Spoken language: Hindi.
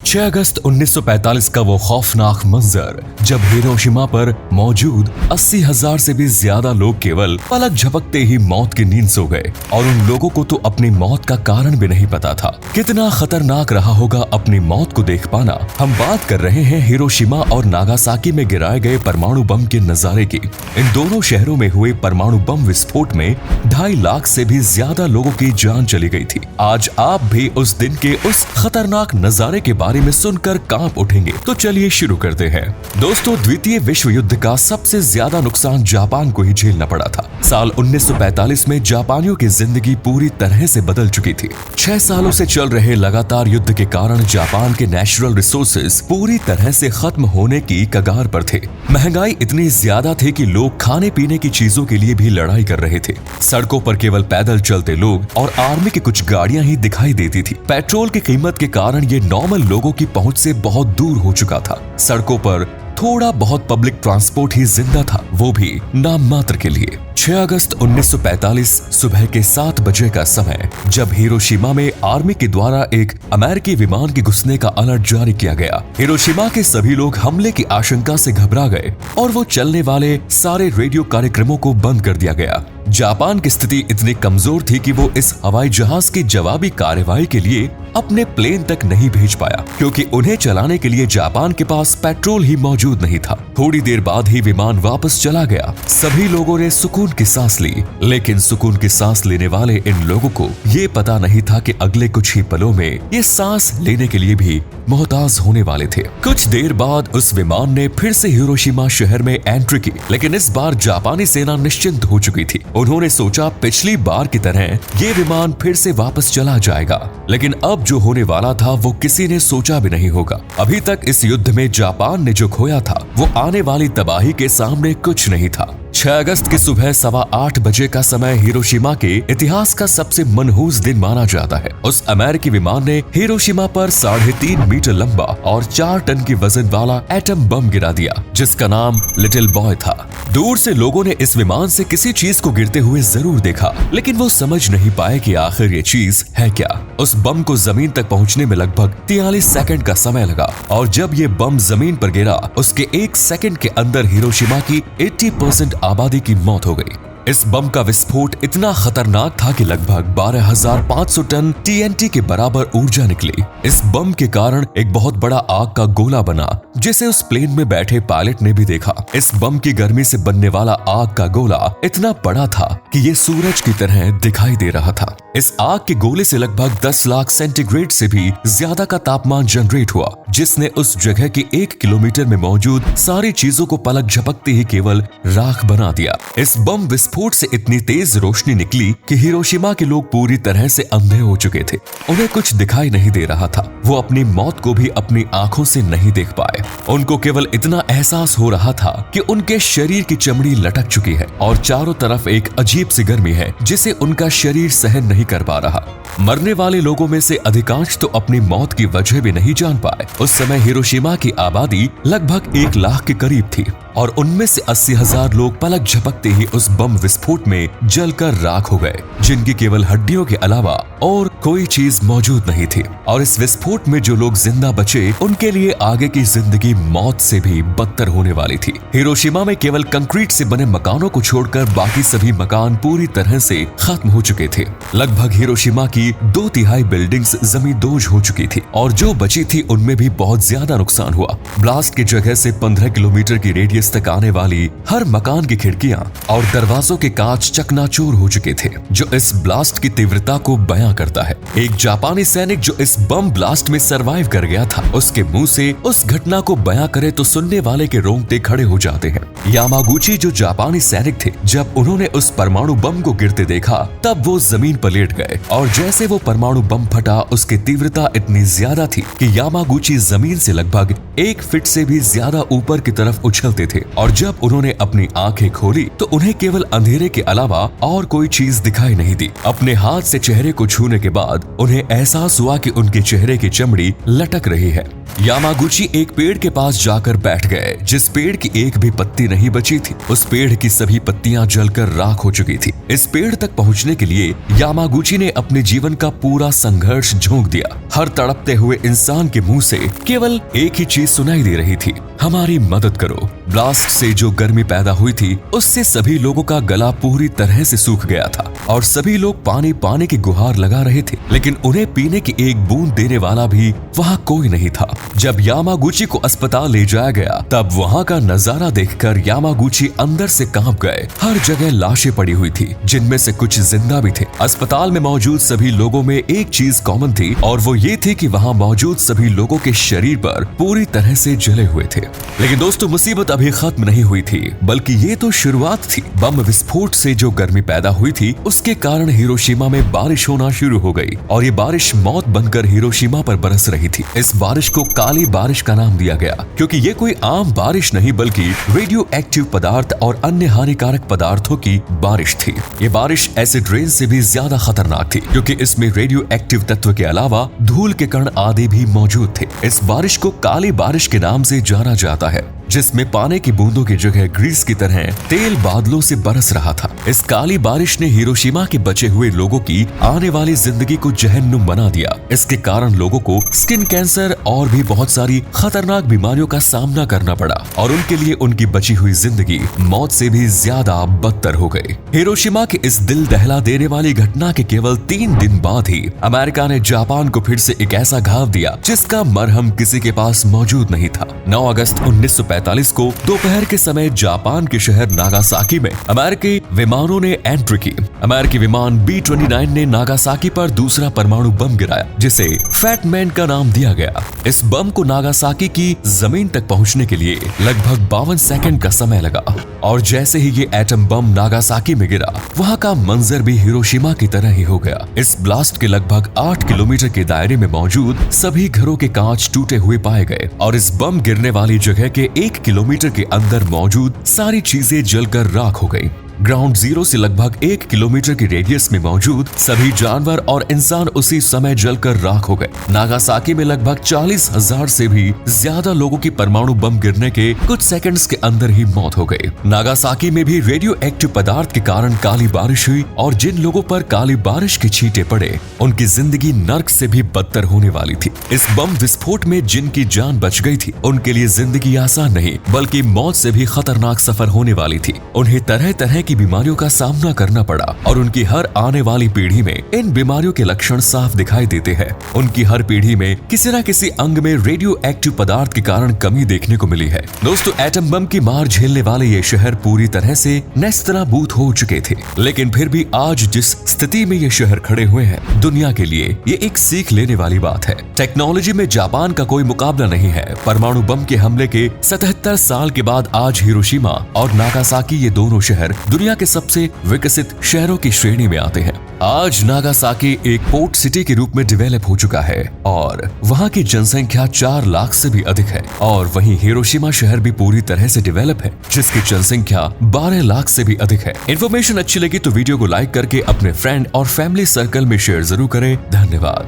6 अगस्त 1945 का वो खौफनाक मंजर जब हिरोशिमा पर मौजूद 80,000 से भी ज्यादा लोग केवल पलक झपकते ही मौत की नींद सो गए और उन लोगों को तो अपनी मौत का कारण भी नहीं पता था। कितना खतरनाक रहा होगा अपनी मौत को देख पाना। हम बात कर रहे हैं हिरोशिमा और नागासाकी में गिराए गए परमाणु बम के नजारे की। इन दोनों शहरों में हुए परमाणु बम विस्फोट में 2.5 लाख से भी ज्यादा लोगों की जान चली गई थी। आज आप भी उस दिन के उस खतरनाक नजारे के बारे में सुनकर कांप उठेंगे। तो चलिए शुरू करते हैं। दोस्तों, द्वितीय विश्व युद्ध का सबसे ज्यादा नुकसान जापान को ही झेलना पड़ा था। साल 1945 में जापानियों की जिंदगी पूरी तरह से बदल चुकी थी। 6 सालों से चल रहे लगातार युद्ध के कारण जापान के नेचुरल रिसोर्सेज पूरी तरह से खत्म होने की कगार पर थे। महंगाई इतनी ज्यादा थी कि लोग खाने पीने की चीजों के लिए भी लड़ाई कर रहे थे। सड़कों पर केवल पैदल चलते लोग और आर्मी की कुछ गाड़ियां ही दिखाई देती थी। पेट्रोल की कीमत के कारण ये नॉर्मल लोगों की पहुंच से बहुत दूर हो चुका था। सड़कों पर थोड़ा बहुत पब्लिक ट्रांसपोर्ट ही जिंदा था, वो भी नाम मात्र के लिए। 6 अगस्त 1945 सुबह के 7 बजे का समय, जब हिरोशिमा में आर्मी के द्वारा एक अमेरिकी विमान के घुसने का अलर्ट जारी किया गया। हिरोशिमा के सभी लोग हमले की आशंका से घबरा गए और वो चलने वाले सारे रेडियो कार्यक्रमों को बंद कर दिया गया। जापान की स्थिति इतनी कमजोर थी कि वो इस हवाई जहाज की जवाबी कार्रवाई के लिए अपने प्लेन तक नहीं भेज पाया, क्योंकि उन्हें चलाने के लिए जापान के पास पेट्रोल ही मौजूद नहीं था। थोड़ी देर बाद ही विमान वापस चला गया। सभी लोगों ने सुकून की सांस ली, लेकिन सुकून की सांस लेने वाले इन लोगों को ये पता नहीं था कि अगले कुछ ही पलों में ये सांस लेने के लिए भी मोहताज होने वाले थे। कुछ देर बाद उस विमान ने फिर से हिरोशिमा शहर में एंट्री की, लेकिन इस बार जापानी सेना निश्चिंत हो चुकी थी। उन्होंने सोचा पिछली बार की तरह ये विमान फिर से वापस चला जाएगा, लेकिन अब जो होने वाला था वो किसी ने सोचा भी नहीं होगा। अभी तक इस युद्ध में जापान ने जो खोया था वो आने वाली तबाही के सामने कुछ नहीं था। 6 अगस्त की सुबह 8:15 बजे का समय हिरोशिमा के इतिहास का सबसे मनहूस दिन माना जाता है। उस अमेरिकी विमान ने हिरोशिमा पर 3.5 मीटर लंबा और 4 टन की वजन वाला एटम बम गिरा दिया, जिसका नाम लिटिल बॉय था। दूर से लोगों ने इस विमान से किसी चीज को गिरते हुए जरूर देखा, लेकिन वो समझ नहीं पाए कि आखिर ये चीज है क्या। उस बम को जमीन तक पहुंचने में लगभग 43 सेकंड का समय लगा, और जब ये बम जमीन पर गिरा उसके 1 सेकंड के अंदर हिरोशिमा की 80% आबादी की मौत हो गई। इस बम का विस्फोट इतना खतरनाक था कि लगभग 12,500 टन TNT के बराबर ऊर्जा निकली। इस बम के कारण एक बहुत बड़ा आग का गोला बना, जिसे उस प्लेन में बैठे पायलट ने भी देखा। इस बम की गर्मी से बनने वाला आग का गोला इतना बड़ा था कि ये सूरज की तरह दिखाई दे रहा था। इस आग के गोले से लगभग 10 लाख सेंटीग्रेड से भी ज्यादा का तापमान जनरेट हुआ, जिसने उस जगह की 1 किलोमीटर में मौजूद सारी चीजों को पलक झपकते ही केवल राख बना दिया। इस बम विस्फोट से इतनी तेज रोशनी निकली कि हिरोशिमा के लोग पूरी तरह से अंधे हो चुके थे। उन्हें कुछ दिखाई नहीं दे रहा था। वो अपनी मौत को भी अपनी आंखों से नहीं देख पाए। उनको केवल इतना एहसास हो रहा था कि उनके शरीर की चमड़ी लटक चुकी है और चारों तरफ एक अजीब सी गर्मी है, जिसे उनका शरीर सहन नहीं कर पा रहा। मरने वाले लोगों में से अधिकांश तो अपनी मौत की वजह भी नहीं जान पाए। उस समय हिरोशिमा की आबादी लगभग 1 लाख के करीब थी और उनमें से 80,000 लोग पलक झपकते ही उस बम विस्फोट में जलकर राख हो गए, जिनकी केवल हड्डियों के अलावा और कोई चीज मौजूद नहीं थी। और इस विस्फोट में जो लोग जिंदा बचे, उनके लिए आगे की जिंदगी मौत से भी बदतर होने वाली थी। हिरोशिमा में केवल कंक्रीट से बने मकानों को छोड़कर बाकी सभी मकान पूरी तरह से खत्म हो चुके थे। लगभग हिरोशिमा की 2/3 बिल्डिंग्स जमींदोज हो चुकी थी और जो बची थी उनमें भी बहुत ज्यादा नुकसान हुआ। ब्लास्ट की जगह से 15 किलोमीटर की रेडियस तक आने वाली हर मकान की खिड़कियां और दरवाजों के कांच चकनाचूर हो चुके थे, जो इस ब्लास्ट की तीव्रता को बयां करता है। एक जापानी सैनिक जो इस बम ब्लास्ट में सरवाइव कर गया था, उसके मुंह से उस घटना को बयां करे तो सुनने वाले के रोंगटे खड़े हो जाते हैं। यामागुची जो जापानी सैनिक थे, जब उन्होंने उस परमाणु बम को गिरते देखा तब वो जमीन पर लेट गए, और जैसे वो परमाणु बम फटा उसकी तीव्रता इतनी ज्यादा थी कि यामागुची जमीन से लगभग 1 फीट से भी ज्यादा ऊपर की तरफ उछलते थे। और जब उन्होंने अपनी आंखें खोली तो उन्हें केवल अंधेरे के अलावा और कोई चीज दिखाई नहीं दी। अपने हाथ से चेहरे को छूने के बाद उन्हें एहसास हुआ कि उनके चेहरे की चमड़ी लटक रही है। यामागुची एक पेड़ के पास जाकर बैठ गए, जिस पेड़ की एक भी पत्ती नहीं बची थी। उस पेड़ की सभी पत्तियां जलकर राख हो चुकी थी। इस पेड़ तक पहुंचने के लिए यामागुची ने अपने जीवन का पूरा संघर्ष झोंक दिया। हर तड़पते हुए इंसान के मुंह से केवल एक ही चीज सुनाई दे रही थी, हमारी मदद करो। ब्लास्ट से जो गर्मी पैदा हुई थी, उससे सभी लोगों का गला पूरी तरह से सूख गया था और सभी लोग पानी पाने की गुहार लगा रहे थे, लेकिन उन्हें पीने की एक बूंद देने वाला भी वहाँ कोई नहीं था। जब यामागुची को अस्पताल ले जाया गया, तब वहाँ का नजारा देखकर यामागुची अंदर से कांप गए। हर जगह लाशें पड़ी हुई थी, जिनमें से कुछ जिंदा भी थे। अस्पताल में मौजूद सभी लोगों में एक चीज कॉमन थी, और वो ये थी कि वहाँ मौजूद सभी लोगों के शरीर पर पूरी तरह से जले हुए थे। लेकिन दोस्तों, मुसीबत अभी खत्म नहीं हुई थी, बल्कि ये तो शुरुआत थी। बम विस्फोट से जो गर्मी पैदा हुई थी, उसके कारण हिरोशिमा में बारिश होना शुरू हो गई और ये बारिश मौत बनकर हिरोशिमा पर बरस रही थी। इस बारिश को काली बारिश का नाम दिया गया, क्योंकि ये कोई आम बारिश नहीं बल्कि रेडियो एक्टिव पदार्थ और अन्य हानिकारक पदार्थों की बारिश थी। ये बारिश एसिड रेन से भी ज्यादा खतरनाक थी, क्योंकि इसमें रेडियो एक्टिव तत्व के अलावा धूल के कण आदि भी मौजूद थे। इस बारिश को काली बारिश के नाम से जाना जाता है, जिसमें पानी की बूंदों की जगह ग्रीस की तरह तेल बादलों से बरस रहा था। इस काली बारिश ने हिरोशिमा के बचे हुए लोगों की आने वाली जिंदगी को जहन्नुम बना दिया। इसके कारण लोगों को स्किन कैंसर और भी बहुत सारी खतरनाक बीमारियों का सामना करना पड़ा और उनके लिए उनकी बची हुई जिंदगी मौत से भी ज्यादा बदतर हो गई। हिरोशिमा के इस दिल दहला देने वाली घटना के केवल 3 दिन बाद ही अमेरिका ने जापान को फिर से एक ऐसा घाव दिया जिसका मरहम किसी के पास मौजूद नहीं था। 9 अगस्त 1945 को दोपहर के समय जापान के शहर नागासाकी में अमेरिकी विमानों ने एंट्री की। अमेरिकी विमान B-29 ने नागासाकी पर दूसरा परमाणु बम गिराया, जिसे फैट मैन का नाम दिया गया। इस बम को नागासाकी की जमीन तक पहुंचने के लिए लगभग 52 सेकंड का समय लगा और जैसे ही ये एटम बम नागासाकी में गिरा, वहाँ का मंजर भी हिरोशिमा की तरह ही हो गया। इस ब्लास्ट के लगभग 8 किलोमीटर के दायरे में मौजूद सभी घरों के कांच टूटे हुए पाए गए और इस बम गिरने वाली जगह के 1 किलोमीटर के अंदर मौजूद सारी चीजें जलकर राख हो गई। ग्राउंड जीरो से लगभग 1 किलोमीटर की रेडियस में मौजूद सभी जानवर और इंसान उसी समय जलकर राख हो गए। नागासाकी में लगभग 40,000 से भी ज्यादा लोगों की परमाणु बम गिरने के कुछ सेकंड्स के अंदर ही मौत हो गई। नागासाकी में भी रेडियो एक्टिव पदार्थ के कारण काली बारिश हुई और जिन लोगों पर काली बारिश के छींटे पड़े, उनकी जिंदगी नर्क से भी बदतर होने वाली थी। इस बम विस्फोट में जिनकी जान बच गई थी, उनके लिए जिंदगी आसान नहीं बल्कि मौत से भी खतरनाक सफर होने वाली थी। उन्हें तरह तरह की बीमारियों का सामना करना पड़ा और उनकी हर आने वाली पीढ़ी में इन बीमारियों के लक्षण साफ दिखाई देते हैं। उनकी हर पीढ़ी में किसी न किसी अंग में रेडियो एक्टिव पदार्थ के कारण कमी देखने को मिली है। दोस्तों, एटम बम की मार झेलने वाले ये शहर पूरी तरह से नेस्तनाबूद हो चुके थे, लेकिन फिर भी आज जिस स्थिति में ये शहर खड़े हुए हैं, दुनिया के लिए ये एक सीख लेने वाली बात है। टेक्नोलॉजी में जापान का कोई मुकाबला नहीं है। परमाणु बम के हमले के 77 साल के बाद आज हिरोशिमा और नागासाकी, ये दोनों शहर दुनिया के सबसे विकसित शहरों की श्रेणी में आते हैं। आज नागासाकी एक पोर्ट सिटी के रूप में डेवलप हो चुका है और वहाँ की जनसंख्या 4 लाख से भी अधिक है और वहीं हिरोशिमा शहर भी पूरी तरह से डेवलप है, जिसकी जनसंख्या 12 लाख से भी अधिक है। इन्फॉर्मेशन अच्छी लगी तो वीडियो को लाइक करके अपने फ्रेंड और फैमिली सर्कल में शेयर जरूर करें। धन्यवाद।